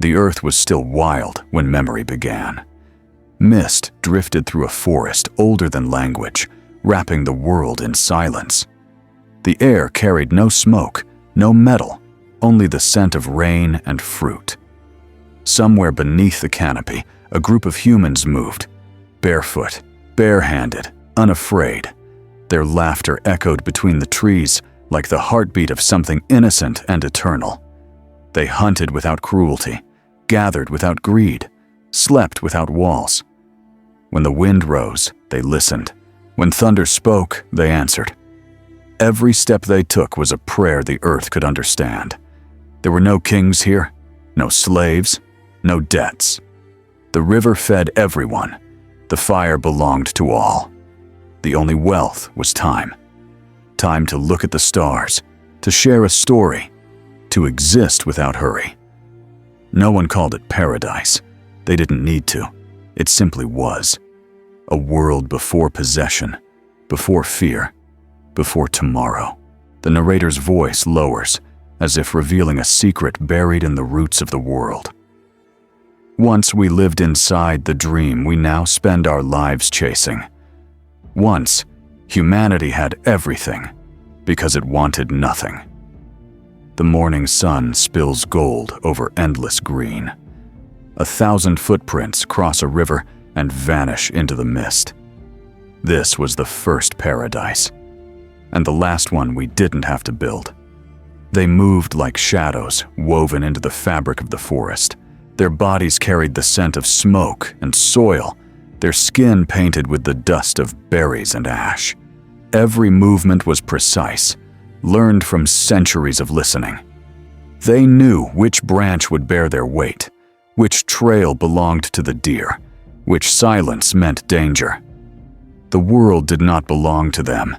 The earth was still wild when memory began. Mist drifted through a forest older than language, wrapping the world in silence. The air carried no smoke, no metal, only the scent of rain and fruit. Somewhere beneath the canopy, a group of humans moved, barefoot, barehanded, unafraid. Their laughter echoed between the trees like the heartbeat of something innocent and eternal. They hunted without cruelty, gathered without greed, slept without walls. When the wind rose, they listened. When thunder spoke, they answered. Every step they took was a prayer the earth could understand. There were no kings here, no slaves, no debts. The river fed everyone. The fire belonged to all. The only wealth was time. Time to look at the stars, to share a story, to exist without hurry. No one called it paradise. They didn't need to. It simply was. A world before possession, before fear, before tomorrow. The narrator's voice lowers, as if revealing a secret buried in the roots of the world. Once we lived inside the dream we now spend our lives chasing. Once, humanity had everything because it wanted nothing. The morning sun spills gold over endless green. 1,000 footprints cross a river and vanish into the mist. This was the first paradise, and the last one we didn't have to build. They moved like shadows woven into the fabric of the forest. Their bodies carried the scent of smoke and soil, their skin painted with the dust of berries and ash. Every movement was precise, learned from centuries of listening. They knew which branch would bear their weight, which trail belonged to the deer, which silence meant danger. The world did not belong to them,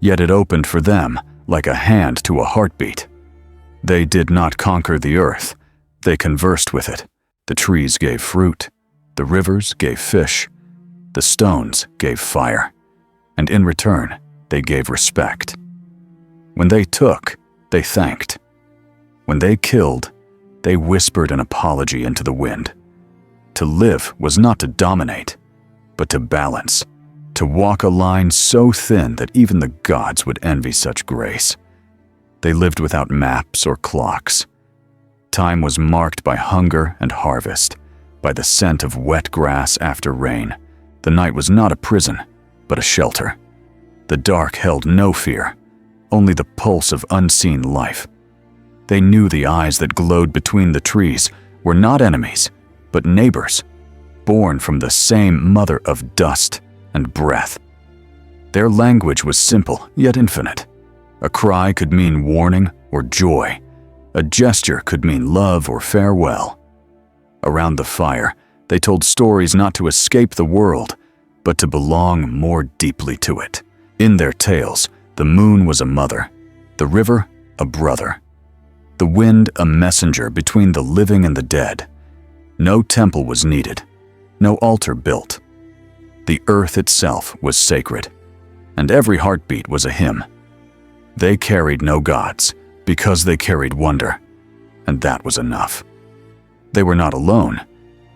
yet it opened for them like a hand to a heartbeat. They did not conquer the earth, they conversed with it. The trees gave fruit, the rivers gave fish, the stones gave fire, and in return, they gave respect. When they took, they thanked. When they killed, they whispered an apology into the wind. To live was not to dominate, but to balance, to walk a line so thin that even the gods would envy such grace. They lived without maps or clocks. Time was marked by hunger and harvest, by the scent of wet grass after rain. The night was not a prison, but a shelter. The dark held no fear, only the pulse of unseen life. They knew the eyes that glowed between the trees were not enemies, but neighbors, born from the same mother of dust and breath. Their language was simple yet infinite. A cry could mean warning or joy. A gesture could mean love or farewell. Around the fire, they told stories not to escape the world, but to belong more deeply to it. In their tales, the moon was a mother, the river a brother, the wind a messenger between the living and the dead. No temple was needed, no altar built. The earth itself was sacred, and every heartbeat was a hymn. They carried no gods, because they carried wonder, and that was enough. They were not alone,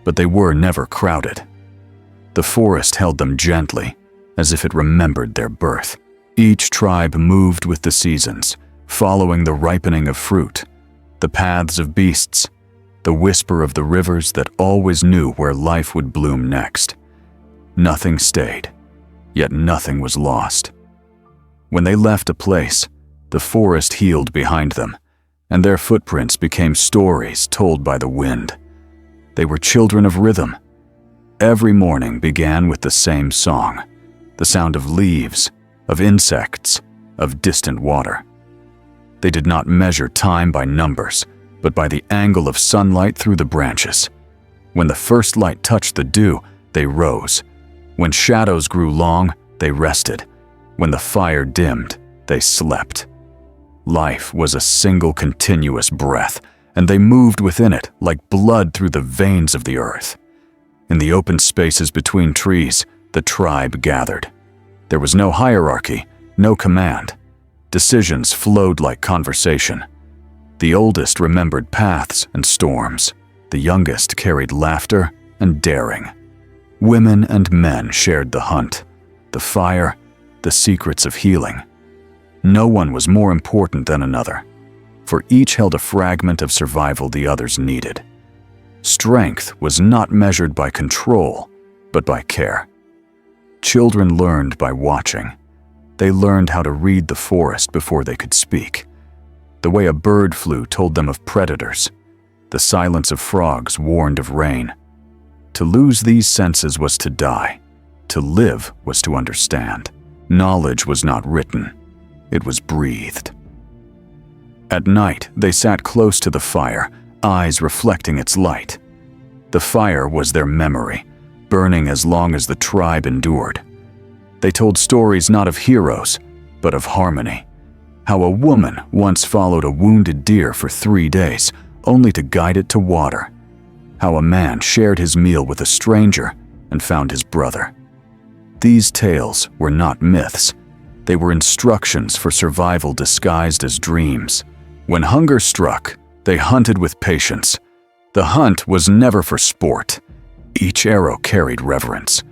but they were never crowded. The forest held them gently, as if it remembered their birth. Each tribe moved with the seasons, following the ripening of fruit, the paths of beasts, the whisper of the rivers that always knew where life would bloom next. Nothing stayed, yet nothing was lost. When they left a place, the forest healed behind them, and their footprints became stories told by the wind. They were children of rhythm. Every morning began with the same song, the sound of leaves, of insects, of distant water. They did not measure time by numbers, but by the angle of sunlight through the branches. When the first light touched the dew, they rose. When shadows grew long, they rested. When the fire dimmed, they slept. Life was a single continuous breath, and they moved within it like blood through the veins of the earth. In the open spaces between trees, the tribe gathered. There was no hierarchy, no command. Decisions flowed like conversation. The oldest remembered paths and storms. The youngest carried laughter and daring. Women and men shared the hunt, the fire, the secrets of healing. No one was more important than another, for each held a fragment of survival the others needed. Strength was not measured by control, but by care. Children learned by watching. They learned how to read the forest before they could speak. The way a bird flew told them of predators. The silence of frogs warned of rain. To lose these senses was to die. To live was to understand. Knowledge was not written. It was breathed. At night, they sat close to the fire, eyes reflecting its light. The fire was their memory, burning as long as the tribe endured. They told stories not of heroes, but of harmony. How a woman once followed a wounded deer for 3 days, only to guide it to water. How a man shared his meal with a stranger and found his brother. These tales were not myths. They were instructions for survival disguised as dreams. When hunger struck, they hunted with patience. The hunt was never for sport. Each arrow carried reverence.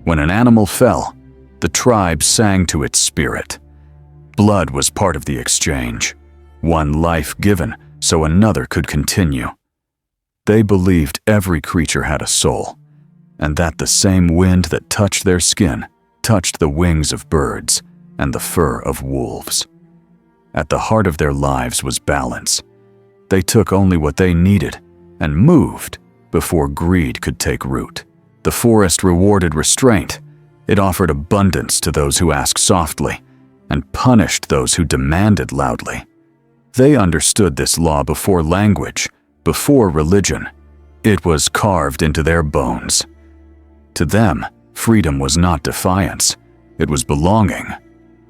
When an animal fell, the tribe sang to its spirit. Blood was part of the exchange. One life given so another could continue. They believed every creature had a soul, and that the same wind that touched their skin touched the wings of birds and the fur of wolves. At the heart of their lives was balance. They took only what they needed and moved before greed could take root. The forest rewarded restraint. It offered abundance to those who asked softly and punished those who demanded loudly. They understood this law before language, before religion. It was carved into their bones. To them, freedom was not defiance. It was belonging.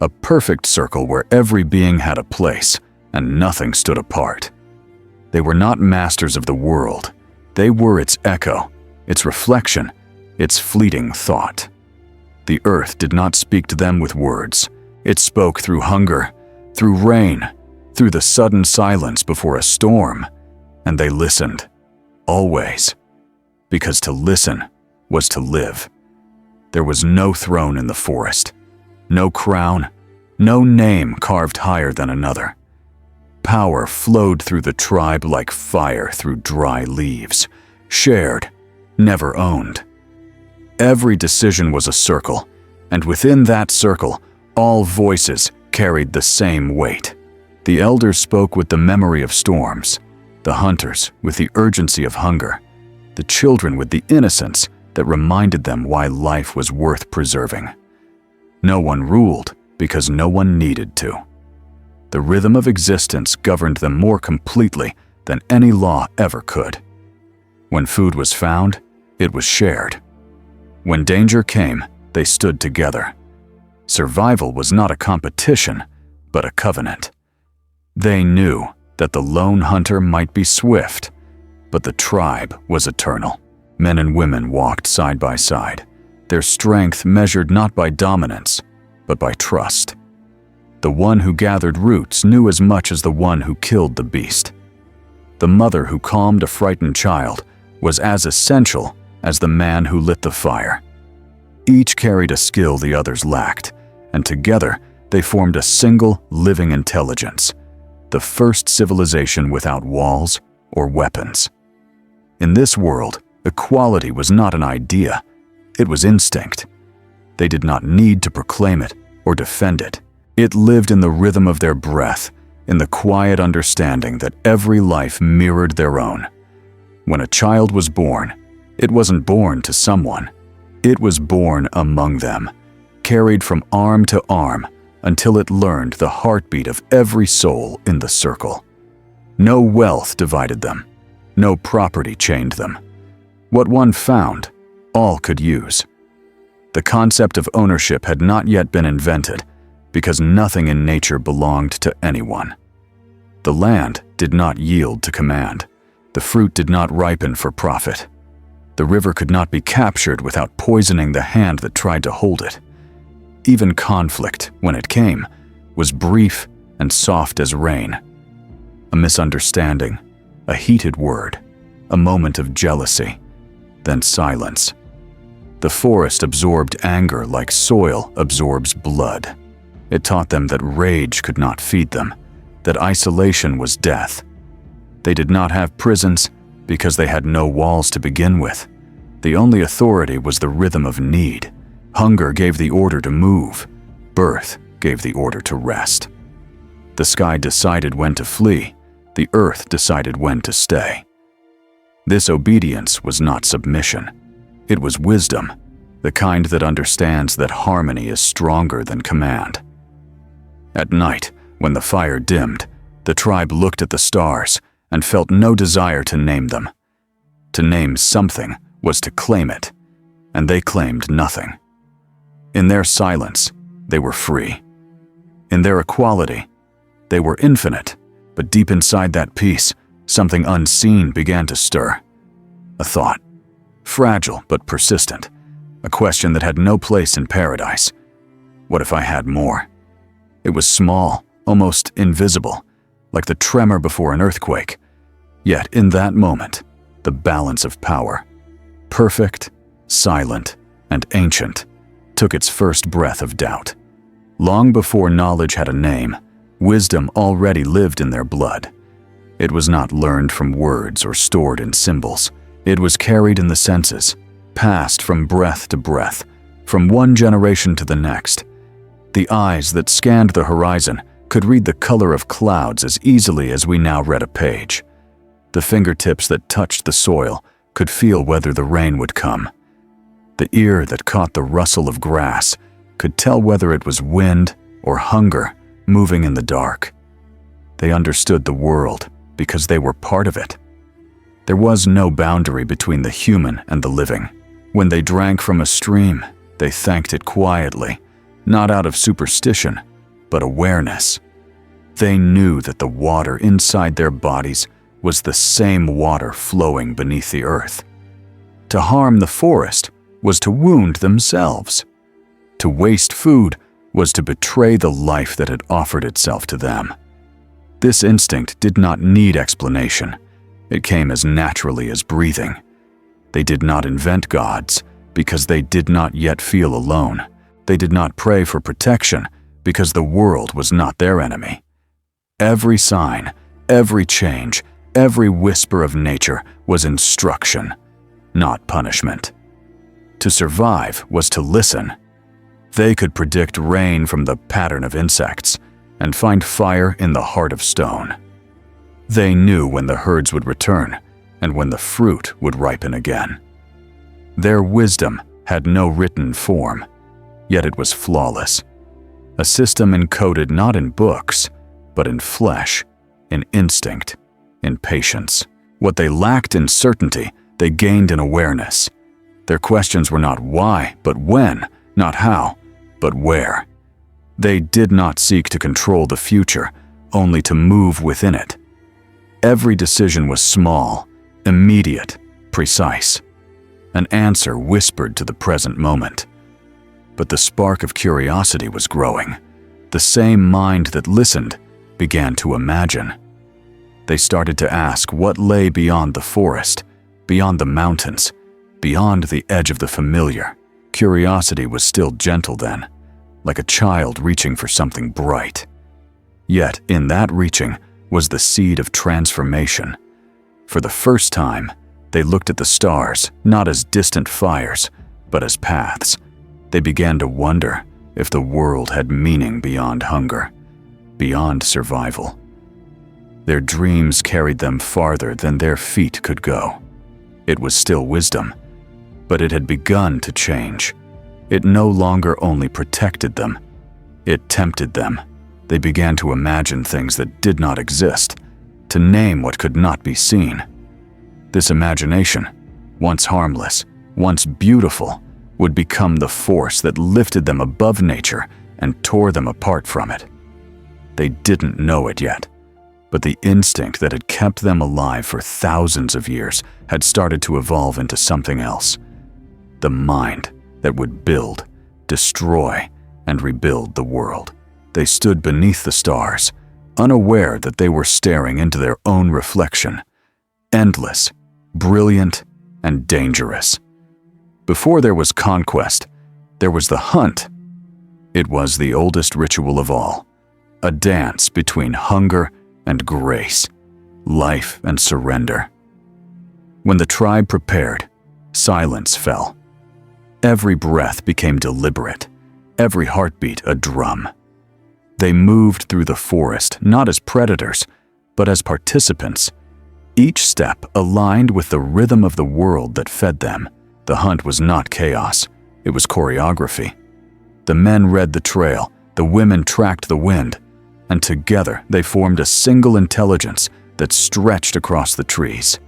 A perfect circle where every being had a place and nothing stood apart. They were not masters of the world. They were its echo, its reflection, its fleeting thought. The earth did not speak to them with words. It spoke through hunger, through rain, through the sudden silence before a storm, and they listened, always, because to listen was to live. There was no throne in the forest, no crown, no name carved higher than another. Power flowed through the tribe like fire through dry leaves, shared, never owned. Every decision was a circle, and within that circle, all voices carried the same weight. The elders spoke with the memory of storms, the hunters with the urgency of hunger, the children with the innocence that reminded them why life was worth preserving. No one ruled because no one needed to. The rhythm of existence governed them more completely than any law ever could. When food was found, it was shared. When danger came, they stood together. Survival was not a competition, but a covenant. They knew that the lone hunter might be swift, but the tribe was eternal. Men and women walked side by side, their strength measured not by dominance, but by trust. The one who gathered roots knew as much as the one who killed the beast. The mother who calmed a frightened child was as essential as the man who lit the fire. Each carried a skill the others lacked, and together they formed a single living intelligence, the first civilization without walls or weapons. In this world, equality was not an idea, it was instinct. They did not need to proclaim it or defend it. It lived in the rhythm of their breath, in the quiet understanding that every life mirrored their own. When a child was born, it wasn't born to someone. It was born among them, carried from arm to arm until it learned the heartbeat of every soul in the circle. No wealth divided them. No property chained them. What one found, all could use. The concept of ownership had not yet been invented because nothing in nature belonged to anyone. The land did not yield to command. The fruit did not ripen for profit. The river could not be captured without poisoning the hand that tried to hold it. Even conflict, when it came, was brief and soft as rain. A misunderstanding, a heated word, a moment of jealousy, then silence. The forest absorbed anger like soil absorbs blood. It taught them that rage could not feed them, that isolation was death. They did not have prisons because they had no walls to begin with. The only authority was the rhythm of need. Hunger gave the order to move. Birth gave the order to rest. The sky decided when to flee. The earth decided when to stay. This obedience was not submission. It was wisdom, the kind that understands that harmony is stronger than command. At night, when the fire dimmed, the tribe looked at the stars and felt no desire to name them. To name something was to claim it, and they claimed nothing. In their silence, they were free. In their equality, they were infinite, but deep inside that peace, something unseen began to stir. A thought, fragile but persistent, a question that had no place in paradise. What if I had more? It was small, almost invisible, like the tremor before an earthquake. Yet in that moment, the balance of power, perfect, silent, and ancient, took its first breath of doubt. Long before knowledge had a name, wisdom already lived in their blood. It was not learned from words or stored in symbols. It was carried in the senses, passed from breath to breath, from one generation to the next. The eyes that scanned the horizon could read the color of clouds as easily as we now read a page. The fingertips that touched the soil could feel whether the rain would come. The ear that caught the rustle of grass could tell whether it was wind or hunger moving in the dark. They understood the world because they were part of it. There was no boundary between the human and the living. When they drank from a stream, they thanked it quietly, not out of superstition, but awareness. They knew that the water inside their bodies was the same water flowing beneath the earth. To harm the forest was to wound themselves. To waste food was to betray the life that had offered itself to them. This instinct did not need explanation. It came as naturally as breathing. They did not invent gods because they did not yet feel alone. They did not pray for protection because the world was not their enemy. Every sign, every change, every whisper of nature was instruction, not punishment. To survive was to listen. They could predict rain from the pattern of insects and find fire in the heart of stone. They knew when the herds would return and when the fruit would ripen again. Their wisdom had no written form, yet it was flawless. A system encoded not in books, but in flesh, in instinct, in patience. What they lacked in certainty, they gained in awareness. Their questions were not why, but when, not how, but where. They did not seek to control the future, only to move within it. Every decision was small, immediate, precise. An answer whispered to the present moment. But the spark of curiosity was growing. The same mind that listened began to imagine. They started to ask what lay beyond the forest, beyond the mountains, beyond the edge of the familiar. Curiosity was still gentle then, like a child reaching for something bright. Yet in that reaching was the seed of transformation. For the first time, they looked at the stars not as distant fires, but as paths. They began to wonder if the world had meaning beyond hunger, beyond survival. Their dreams carried them farther than their feet could go. It was still wisdom, but it had begun to change. It no longer only protected them, it tempted them. They began to imagine things that did not exist, to name what could not be seen. This imagination, once harmless, once beautiful, would become the force that lifted them above nature and tore them apart from it. They didn't know it yet, but the instinct that had kept them alive for thousands of years had started to evolve into something else. The mind that would build, destroy, and rebuild the world. They stood beneath the stars, unaware that they were staring into their own reflection. Endless, brilliant and dangerous. Before there was conquest, there was the hunt. It was the oldest ritual of all, a dance between hunger and grace, life and surrender. When the tribe prepared, silence fell. Every breath became deliberate, every heartbeat a drum. They moved through the forest not as predators, but as participants. Each step aligned with the rhythm of the world that fed them. The hunt was not chaos, it was choreography. The men read the trail, the women tracked the wind, and together they formed a single intelligence that stretched across the trees.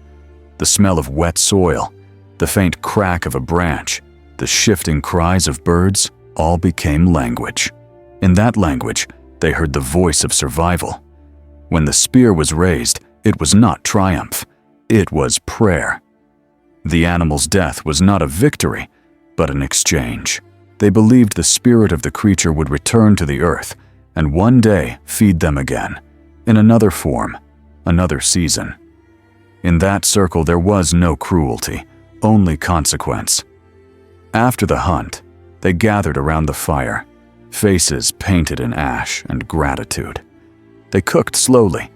The smell of wet soil, the faint crack of a branch, the shifting cries of birds all became language. In that language, they heard the voice of survival. When the spear was raised, it was not triumph, it was prayer. The animal's death was not a victory, but an exchange. They believed the spirit of the creature would return to the earth and one day feed them again, in another form, another season. In that circle there was no cruelty, only consequence. After the hunt, they gathered around the fire, faces painted in ash and gratitude. They cooked slowly,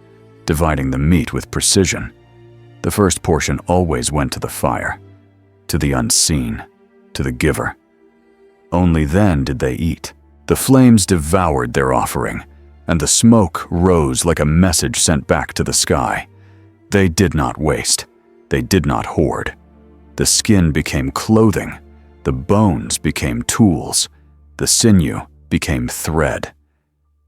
dividing the meat with precision. The first portion always went to the fire, to the unseen, to the giver. Only then did they eat. The flames devoured their offering, and the smoke rose like a message sent back to the sky. They did not waste. They did not hoard. The skin became clothing. The bones became tools. The sinew became thread.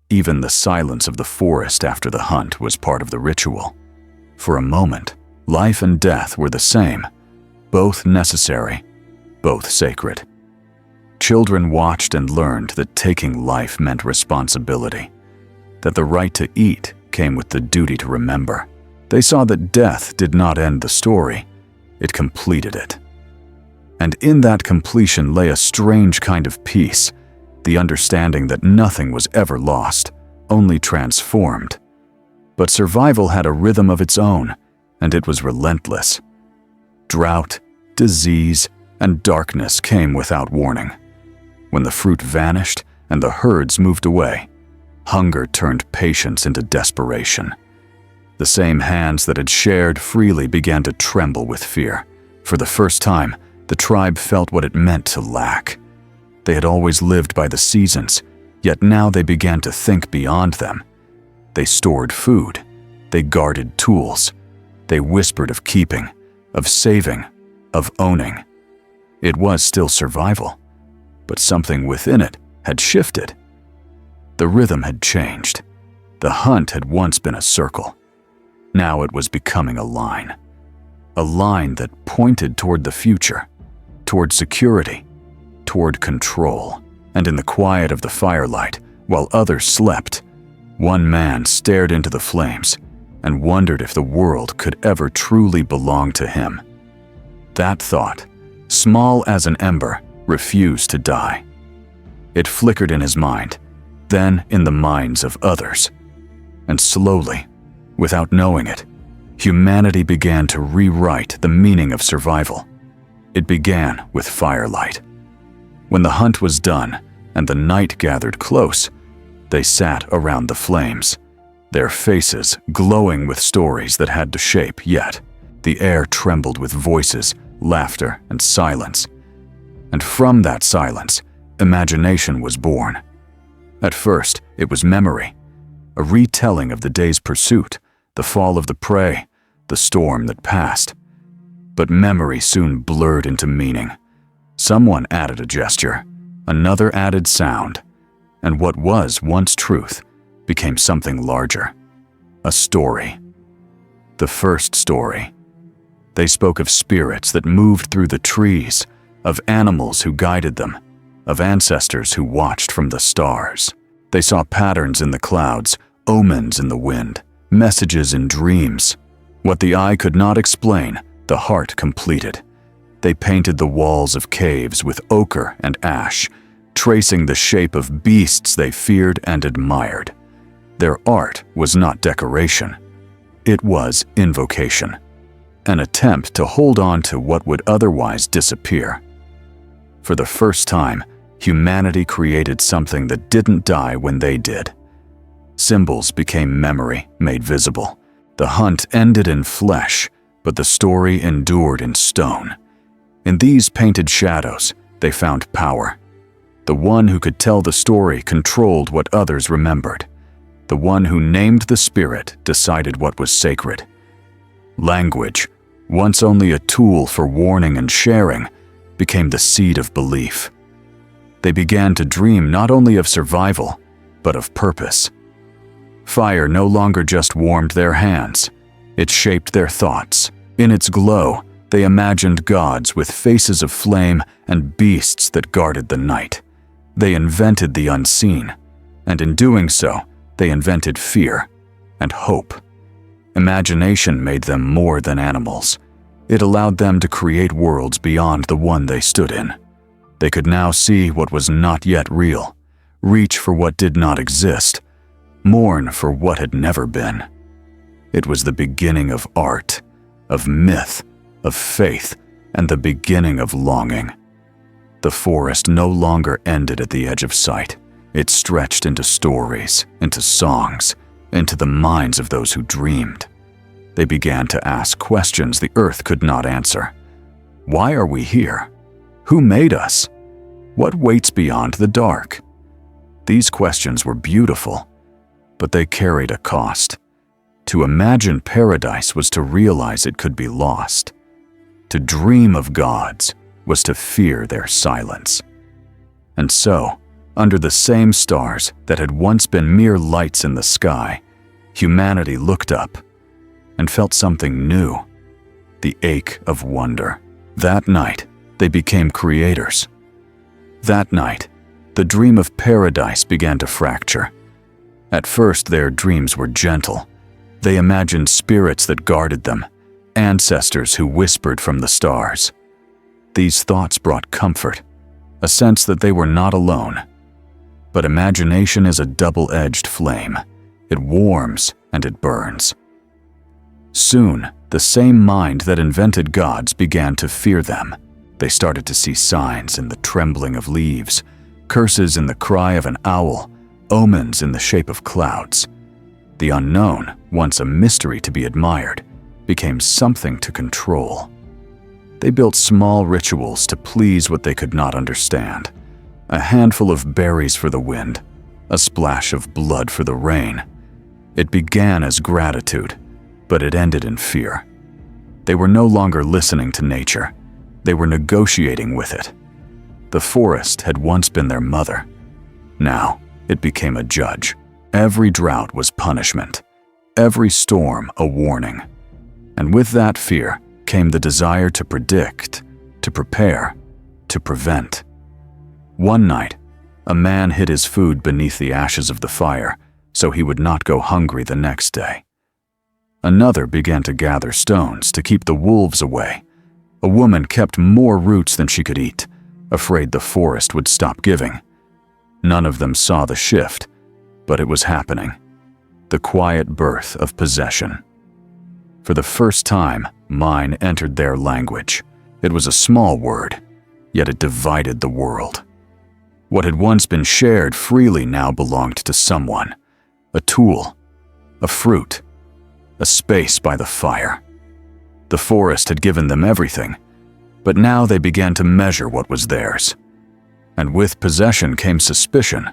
Even the silence of the forest after the hunt was part of the ritual. For a moment, life and death were the same, both necessary, both sacred. Children watched and learned that taking life meant responsibility, that the right to eat came with the duty to remember. They saw that death did not end the story, it completed it. And in that completion lay a strange kind of peace, the understanding that nothing was ever lost, only transformed. But survival had a rhythm of its own, and it was relentless. Drought, disease, and darkness came without warning. When the fruit vanished and the herds moved away, hunger turned patience into desperation. The same hands that had shared freely began to tremble with fear. For the first time, the tribe felt what it meant to lack. They had always lived by the seasons, yet now they began to think beyond them. They stored food. They guarded tools. They whispered of keeping, of saving, of owning. It was still survival, but something within it had shifted. The rhythm had changed. The hunt had once been a circle. Now it was becoming a line that pointed toward the future, toward security, toward control. And in the quiet of the firelight, while others slept, one man stared into the flames and wondered if the world could ever truly belong to him. That thought, small as an ember, refused to die. It flickered in his mind, then in the minds of others. And slowly, without knowing it, humanity began to rewrite the meaning of survival. It began with firelight. When the hunt was done and the night gathered close, they sat around the flames, their faces glowing with stories that had to shape yet. The air trembled with voices, laughter, and silence. And from that silence, imagination was born. At first, it was memory, a retelling of the day's pursuit, the fall of the prey, the storm that passed. But memory soon blurred into meaning. Someone added a gesture, another added sound, and what was once truth became something larger. A story. The first story. They spoke of spirits that moved through the trees, of animals who guided them, of ancestors who watched from the stars. They saw patterns in the clouds, omens in the wind, messages in dreams. What the eye could not explain, the heart completed. They painted the walls of caves with ochre and ash, tracing the shape of beasts they feared and admired. Their art was not decoration. It was invocation. an attempt to hold on to what would otherwise disappear. For the first time, humanity created something that didn't die when they did. Symbols became memory made visible. The hunt ended in flesh, but the story endured in stone. In these painted shadows, they found power. The one who could tell the story controlled what others remembered. The one who named the spirit decided what was sacred. Language, once only a tool for warning and sharing, became the seed of belief. They began to dream not only of survival, but of purpose. Fire no longer just warmed their hands, it shaped their thoughts. In its glow, they imagined gods with faces of flame and beasts that guarded the night. They invented the unseen, and in doing so, they invented fear and hope. Imagination made them more than animals. It allowed them to create worlds beyond the one they stood in. They could now see what was not yet real, reach for what did not exist, mourn for what had never been. It was the beginning of art, of myth, of faith, and the beginning of longing. The forest no longer ended at the edge of sight. It stretched into stories, into songs, into the minds of those who dreamed. They began to ask questions the earth could not answer. Why are we here? Who made us? What waits beyond the dark? These questions were beautiful, but they carried a cost. To imagine paradise was to realize it could be lost. To dream of gods was to fear their silence. And so, under the same stars that had once been mere lights in the sky, humanity looked up and felt something new, the ache of wonder. That night, they became creators. That night, the dream of paradise began to fracture. At first, their dreams were gentle. They imagined spirits that guarded them, ancestors who whispered from the stars. These thoughts brought comfort, a sense that they were not alone. But imagination is a double-edged flame. It warms and it burns. Soon, the same mind that invented gods began to fear them. They started to see signs in the trembling of leaves, curses in the cry of an owl, omens in the shape of clouds. The unknown, once a mystery to be admired, became something to control. They built small rituals to please what they could not understand. A handful of berries for the wind, a splash of blood for the rain. It began as gratitude, but it ended in fear. They were no longer listening to nature. They were negotiating with it. The forest had once been their mother. Now, it became a judge. Every drought was punishment. Every storm a warning. And with that fear came the desire to predict, to prepare, to prevent. One night, a man hid his food beneath the ashes of the fire so he would not go hungry the next day. Another began to gather stones to keep the wolves away. A woman kept more roots than she could eat, afraid the forest would stop giving. None of them saw the shift, but it was happening. The quiet birth of possession. For the first time, mine entered their language. It was a small word, yet it divided the world. What had once been shared freely now belonged to someone. A tool, a fruit, a space by the fire. The forest had given them everything, but now they began to measure what was theirs. And with possession came suspicion.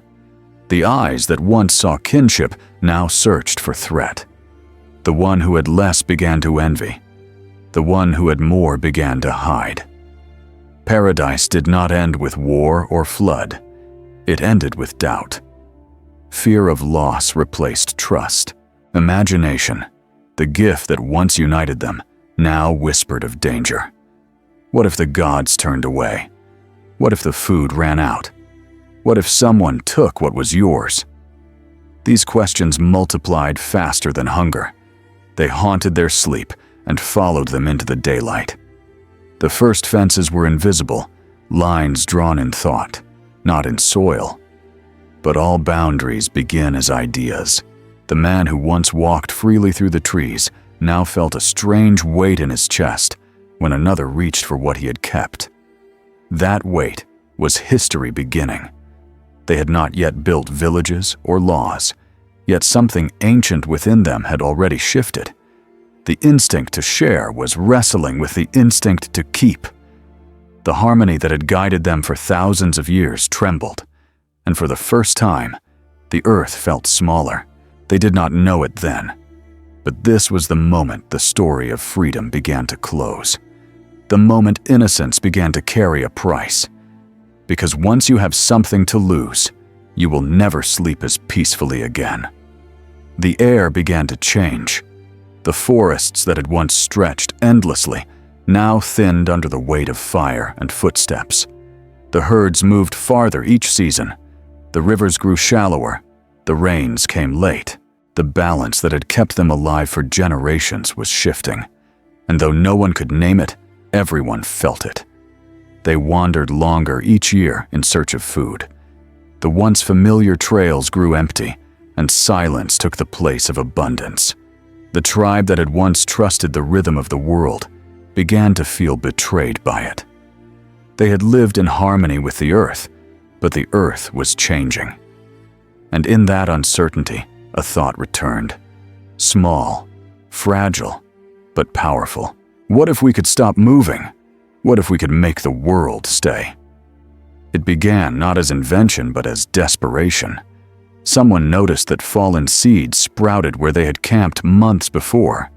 The eyes that once saw kinship now searched for threat. The one who had less began to envy. The one who had more began to hide. Paradise did not end with war or flood. It ended with doubt. Fear of loss replaced trust. Imagination, the gift that once united them, now whispered of danger. What if the gods turned away? What if the food ran out? What if someone took what was yours? These questions multiplied faster than hunger. They haunted their sleep and followed them into the daylight. The first fences were invisible, lines drawn in thought, not in soil. But all boundaries begin as ideas. The man who once walked freely through the trees now felt a strange weight in his chest when another reached for what he had kept. That weight was history beginning. They had not yet built villages or laws, yet something ancient within them had already shifted. The instinct to share was wrestling with the instinct to keep. The harmony that had guided them for thousands of years trembled, and for the first time, the earth felt smaller. They did not know it then, but this was the moment the story of freedom began to close. The moment innocence began to carry a price. Because once you have something to lose, you will never sleep as peacefully again. The air began to change. The forests that had once stretched endlessly now thinned under the weight of fire and footsteps. The herds moved farther each season. The rivers grew shallower. The rains came late. The balance that had kept them alive for generations was shifting. And though no one could name it, everyone felt it. They wandered longer each year in search of food. The once familiar trails grew empty, and silence took the place of abundance. The tribe that had once trusted the rhythm of the world began to feel betrayed by it. They had lived in harmony with the earth, but the earth was changing. And in that uncertainty, a thought returned. Small, fragile, but powerful. What if we could stop moving? What if we could make the world stay? It began not as invention, but as desperation. Someone noticed that fallen seeds sprouted where they had camped months before.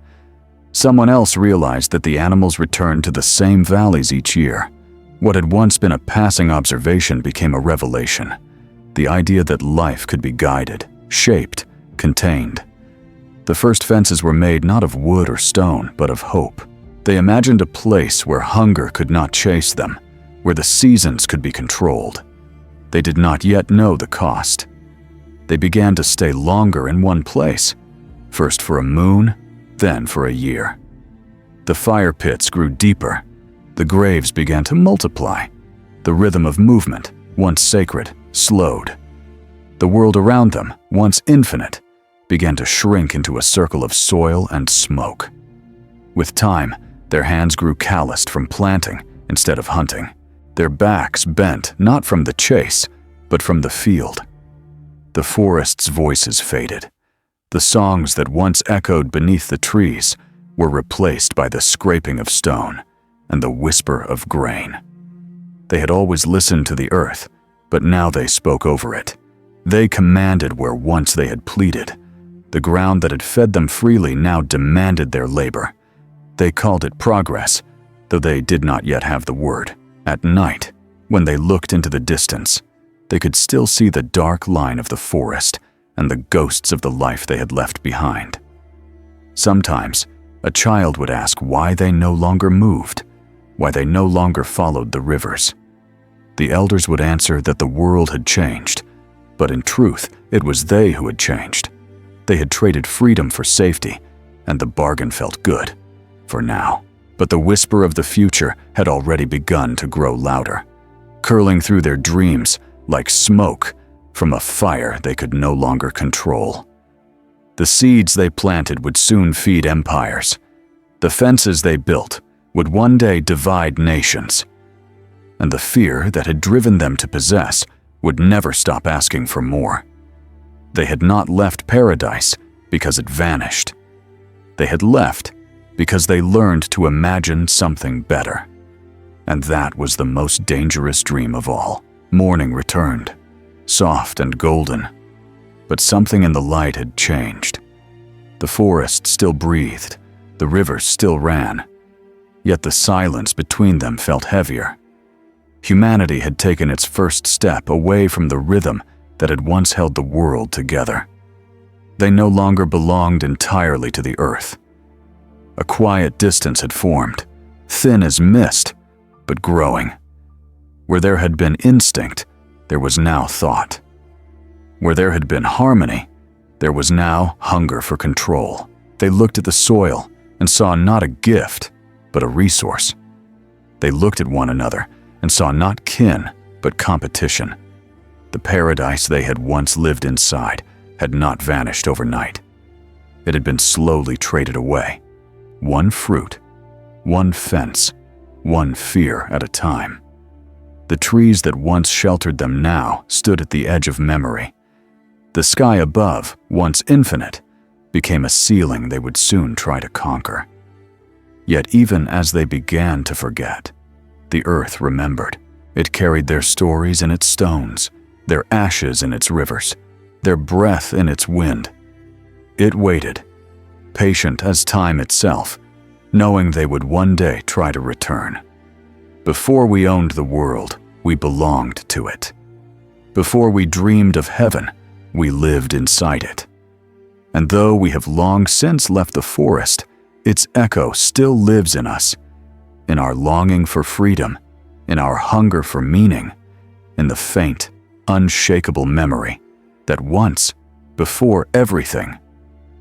Someone else realized that the animals returned to the same valleys each year. What had once been a passing observation became a revelation. The idea that life could be guided, shaped, contained. The first fences were made not of wood or stone, but of hope. They imagined a place where hunger could not chase them, where the seasons could be controlled. They did not yet know the cost. They began to stay longer in one place, first for a moon, then for a year. The fire pits grew deeper. The graves began to multiply. The rhythm of movement, once sacred, slowed. The world around them, once infinite, began to shrink into a circle of soil and smoke. With time, their hands grew calloused from planting instead of hunting. Their backs bent not from the chase, but from the field. The forest's voices faded. The songs that once echoed beneath the trees were replaced by the scraping of stone and the whisper of grain. They had always listened to the earth, but now they spoke over it. They commanded where once they had pleaded. The ground that had fed them freely now demanded their labor. They called it progress, though they did not yet have the word. At night, when they looked into the distance, they could still see the dark line of the forest and the ghosts of the life they had left behind. Sometimes, a child would ask why they no longer moved, why they no longer followed the rivers. The elders would answer that the world had changed, but in truth, it was they who had changed. They had traded freedom for safety, and the bargain felt good, for now. But the whisper of the future had already begun to grow louder, curling through their dreams like smoke from a fire they could no longer control. The seeds they planted would soon feed empires. The fences they built would one day divide nations. And the fear that had driven them to possess would never stop asking for more. They had not left paradise because it vanished. They had left because they learned to imagine something better. And that was the most dangerous dream of all. Morning returned, soft and golden, but something in the light had changed. The forest still breathed, the rivers still ran, yet the silence between them felt heavier. Humanity had taken its first step away from the rhythm that had once held the world together. They no longer belonged entirely to the earth. A quiet distance had formed, thin as mist, but growing. Where there had been instinct, there was now thought. Where there had been harmony, there was now hunger for control. They looked at the soil and saw not a gift, but a resource. They looked at one another and saw not kin, but competition. The paradise they had once lived inside had not vanished overnight. It had been slowly traded away. one fruit, one fence, one fear at a time. The trees that once sheltered them now stood at the edge of memory. The sky above, once infinite, became a ceiling they would soon try to conquer. Yet even as they began to forget, the earth remembered. It carried their stories in its stones, their ashes in its rivers, their breath in its wind. It waited, patient as time itself, knowing they would one day try to return. Before we owned the world, we belonged to it. Before we dreamed of heaven, we lived inside it. And though we have long since left the forest, its echo still lives in us, in our longing for freedom, in our hunger for meaning, in the faint, unshakable memory that once, before everything,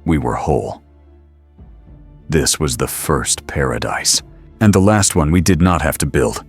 we were whole. This was the first paradise, and the last one we did not have to build.